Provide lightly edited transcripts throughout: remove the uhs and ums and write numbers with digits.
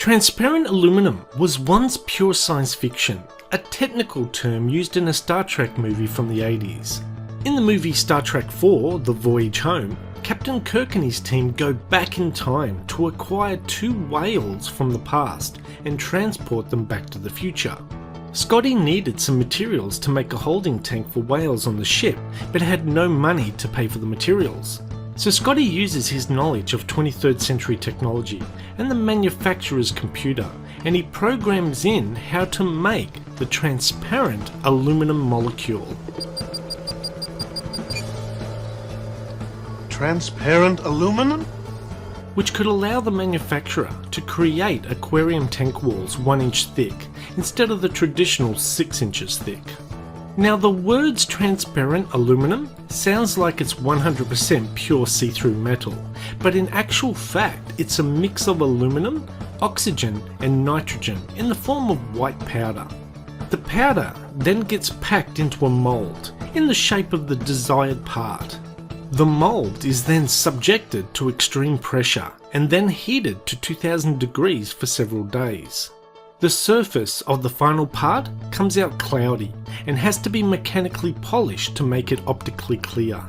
Transparent aluminum was once pure science fiction, a technical term used in a Star Trek movie from the 80s. In the movie Star Trek IV: The Voyage Home, Captain Kirk and his team go back in time to acquire 2 whales from the past and transport them back to the future. Scotty needed some materials to make a holding tank for whales on the ship, but had no money to pay for the materials. So Scotty uses his knowledge of 23rd century technology and the manufacturer's computer, and he programs in how to make the transparent aluminum molecule. Transparent aluminum? Which could allow the manufacturer to create aquarium tank walls 1 inch thick instead of the traditional 6 inches thick. Now the words transparent aluminum sounds like it's 100% pure see-through metal, but in actual fact it's a mix of aluminum, oxygen and nitrogen in the form of white powder. The powder then gets packed into a mould in the shape of the desired part. The mould is then subjected to extreme pressure and then heated to 2000 degrees for several days. The surface of the final part comes out cloudy and has to be mechanically polished to make it optically clear.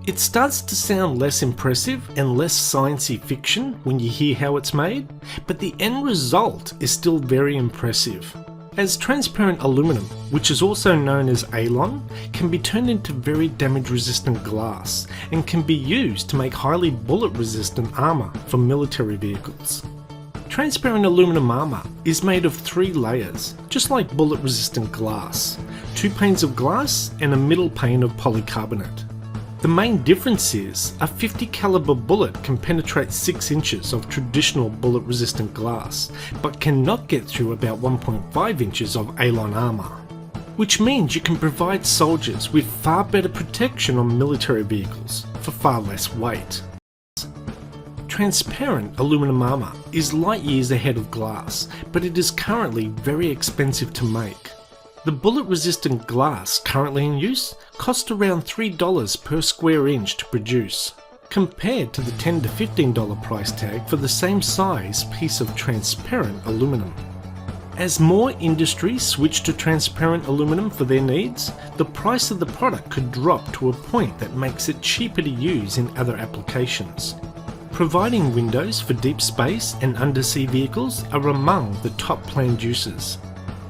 It starts to sound less impressive and less sciencey fiction when you hear how it's made, but the end result is still very impressive. As transparent aluminum, which is also known as ALON, can be turned into very damage-resistant glass and can be used to make highly bullet-resistant armour for military vehicles. Transparent aluminum armour is made of 3 layers, just like bullet-resistant glass, 2 panes of glass and a middle pane of polycarbonate. The main difference is a .50 caliber bullet can penetrate 6 inches of traditional bullet-resistant glass, but cannot get through about 1.5 inches of ALON armour, which means you can provide soldiers with far better protection on military vehicles for far less weight. Transparent aluminum armour is light years ahead of glass, but it is currently very expensive to make. The bullet-resistant glass currently in use costs around $3 per square inch to produce, compared to the $10 to $15 price tag for the same size piece of transparent aluminum. As more industries switch to transparent aluminum for their needs, the price of the product could drop to a point that makes it cheaper to use in other applications. Providing windows for deep space and undersea vehicles are among the top planned uses.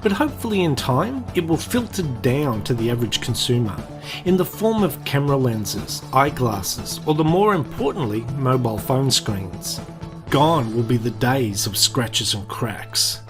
But hopefully in time, it will filter down to the average consumer in the form of camera lenses, eyeglasses, or more importantly, mobile phone screens. Gone will be the days of scratches and cracks.